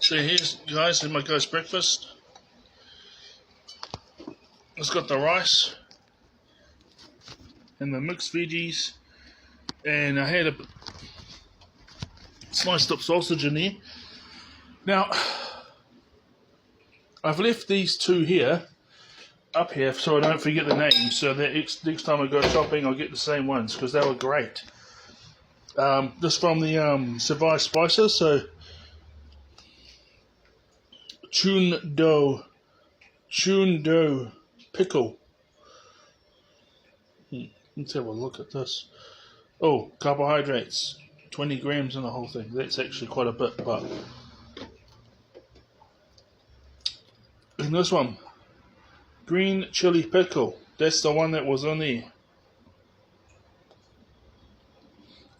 So here's, guys, my guy's breakfast. It's got the rice and the mixed veggies, and I had a sliced up sausage in there. Now, I've left these two here, up here, so I don't forget the names, so that next time I go shopping I'll get the same ones, because they were great. This from the Survive Spices, so Chun Do pickle. Let's have a look at this. Oh, carbohydrates, 20 grams in the whole thing. That's actually quite a bit, but... And this one, green chili pickle. That's the one that was on there.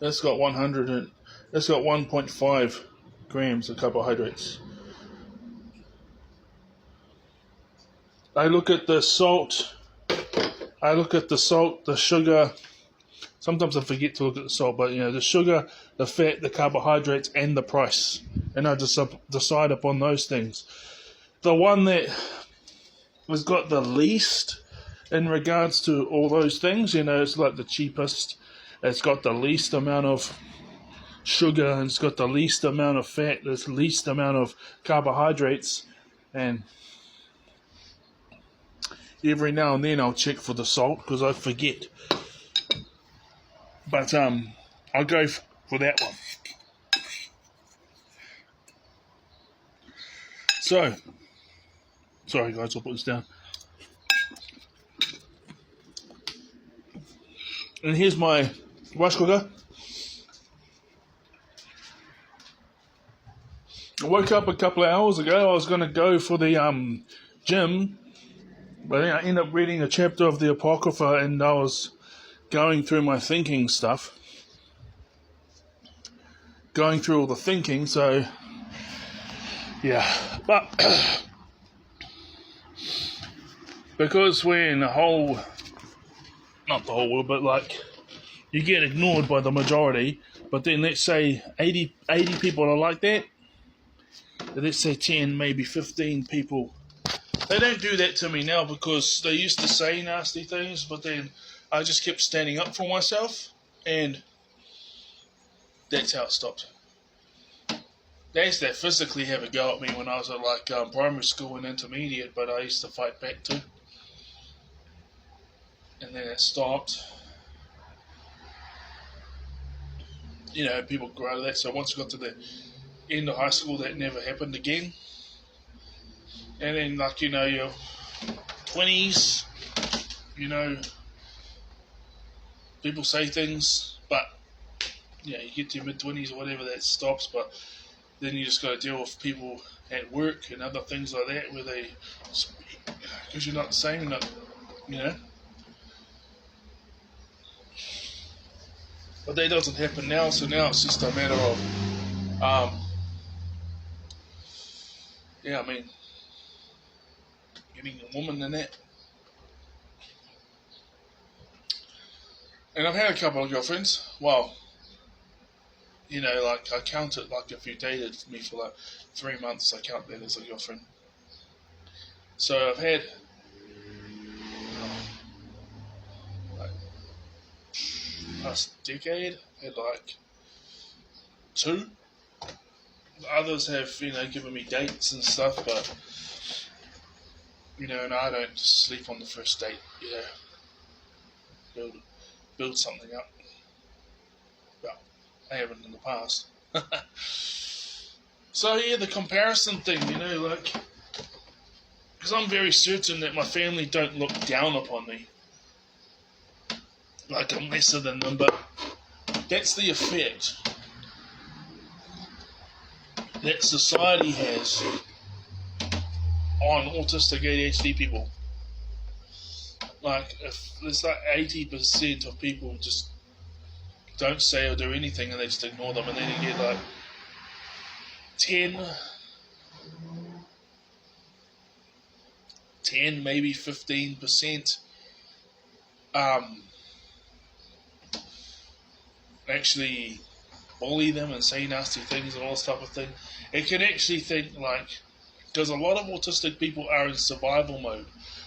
That's got 1.5 grams of carbohydrates. I look at the salt, the sugar. Sometimes I forget to look at the salt, but the sugar, the fat, the carbohydrates, and the price. And I just decide upon those things. The one that has got the least in regards to all those things, it's like the cheapest. It's got the least amount of sugar, and it's got the least amount of fat, the least amount of carbohydrates, and every now and then I'll check for the salt because I forget. But I'll go for that one. So, sorry guys, I'll put this down. And here's my rice cooker. I woke up a couple of hours ago. I was going to go for the gym, but then I ended up reading a chapter of the Apocrypha, and I was going through my thinking stuff. Going through all the thinking, so yeah. But because we're in the whole, not the whole world, but like you get ignored by the majority, but then let's say 80 people are like that. Let's say 10, maybe 15 people. They don't do that to me now because they used to say nasty things, but then I just kept standing up for myself, and that's how it stopped. They used to physically have a go at me when I was at primary school and intermediate, but I used to fight back too. And then it stopped. People grow that, so once I got to the end of high school, that never happened again. And then, your 20s, people say things, but, you get to your mid-20s or whatever, that stops, but then you just got to deal with people at work and other things like that, where they, because you're not the same, But that doesn't happen now, so now it's just a matter of, getting a woman in that. And I've had a couple of girlfriends. Well, I count it if you dated me for 3 months, I count that as a girlfriend. So I've had past decade, had 2. Others have, given me dates and stuff, but and I don't just sleep on the first date, build something up. Well, I haven't in the past. So yeah, the comparison thing, because I'm very certain that my family don't look down upon me. I'm lesser than them, but that's the effect that society has on autistic ADHD people. If there's 80% of people just don't say or do anything and they just ignore them, and then you get 10, maybe 15% actually bully them and say nasty things and all this type of thing. It can actually think like, because a lot of autistic people are in survival mode.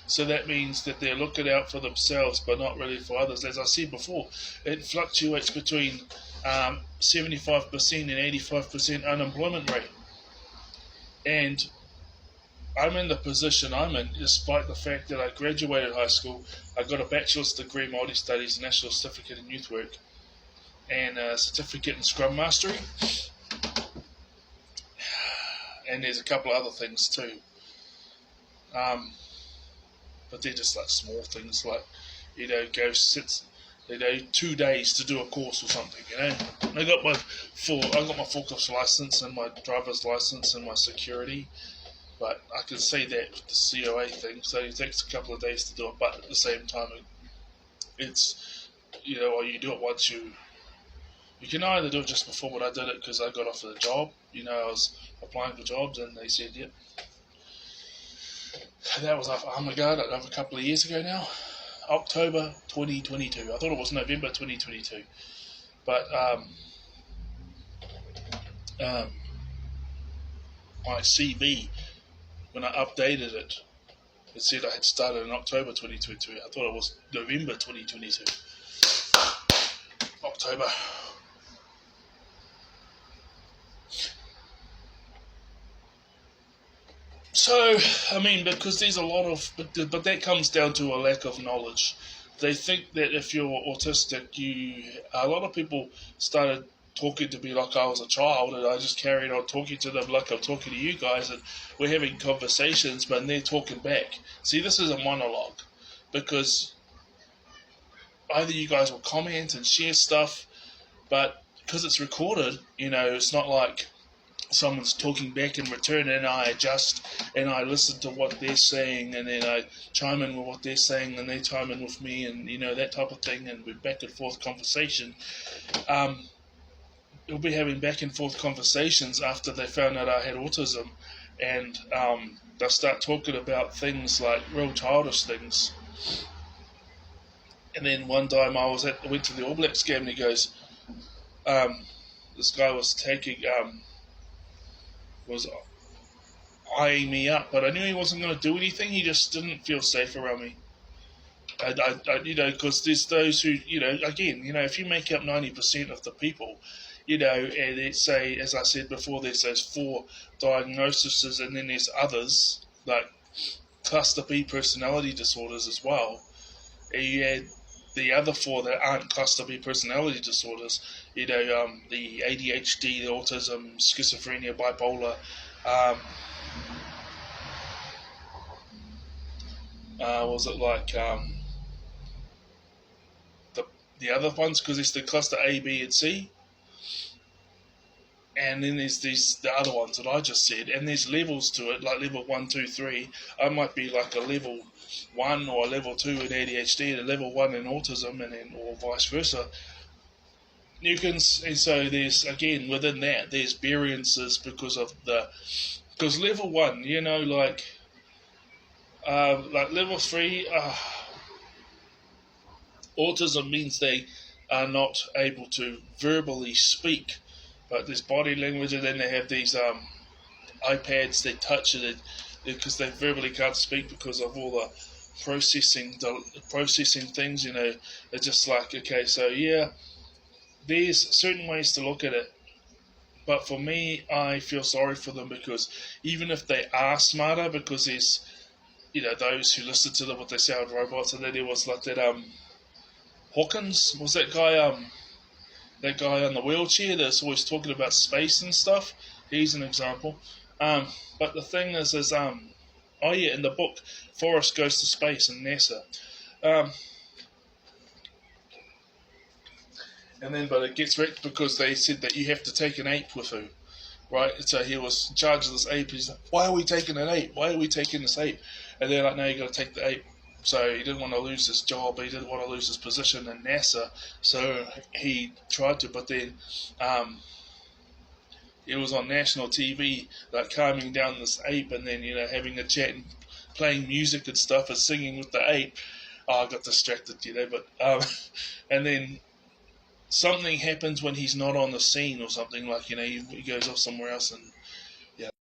So that means that they're looking out for themselves, but not really for others. As I said before, it fluctuates between 75% and 85% unemployment rate. And I'm in the position I'm in, despite the fact that I graduated high school. I got a bachelor's degree, multi studies, national certificate in youth work, and a certificate in Scrum Mastery. And there's a couple of other things too. But they're just like small things, like, go sit, 2 days to do a course or something. I got my forklift license and my driver's license and my security, but I can say that with the COA thing. So it takes a couple of days to do it, but at the same time, it's or you do it once you can either do it just before, but I did it because I got offered a job. I was applying for jobs and they said, yep. That was a couple of years ago now, October 2022. I thought it was November 2022, but my CV, when I updated it, it said I had started in October 2022. I thought it was November 2022. October. So, because there's a lot of, but that comes down to a lack of knowledge. They think that if you're autistic, a lot of people started talking to me like I was a child, and I just carried on talking to them like I'm talking to you guys, and we're having conversations, but they're talking back. See, this is a monologue, because either you guys will comment and share stuff, but because it's recorded, it's not like someone's talking back in return, and I adjust and I listen to what they're saying, and then I chime in with what they're saying, and they chime in with me, and that type of thing, and we're back and forth conversation. We'll be having back and forth conversations after they found out I had autism, and they'll start talking about things like real childish things. And then one time I went to the All Blacks game, and he goes, this guy was was eyeing me up, but I knew he wasn't going to do anything. He just didn't feel safe around me. Because there's those who, again, if you make up 90% of the people, and it's say, as I said before, there's those 4 diagnoses, and then there's others, like cluster B personality disorders as well. And you add the other 4 that aren't cluster B personality disorders, the ADHD, the autism, schizophrenia, bipolar, was it like the other ones, because it's the cluster A, B, and C, and then there's the other ones that I just said, and there's levels to it, like level 1, 2, 3. I might be like a level 1 or a level 2 in ADHD, and a level 1 in autism, and then or vice versa. And so there's, again, within that, there's variances because level 1, like level 3, autism means they are not able to verbally speak, but there's body language, and then they have these iPads they touch it because they verbally can't speak because of all the processing things. It's just like, okay, so yeah, there's certain ways to look at it, but for me, I feel sorry for them, because even if they are smarter, because there's those who listen to them, what they sound robots, and then there was like that Hawkins was that guy on the wheelchair that's always talking about space and stuff. He's an example. But the thing is in the book, Forrest Goes to Space and NASA. But it gets wrecked because they said that you have to take an ape with you, right? So he was in charge of this ape. He's like, why are we taking an ape? Why are we taking this ape? And they're like, no, you got to take the ape. So he didn't want to lose his job. He didn't want to lose his position in NASA. So he tried to, but then it was on national TV, like calming down this ape, and then having a chat and playing music and stuff and singing with the ape. Oh, I got distracted, but and then something happens when he's not on the scene or something, like, he goes off somewhere else and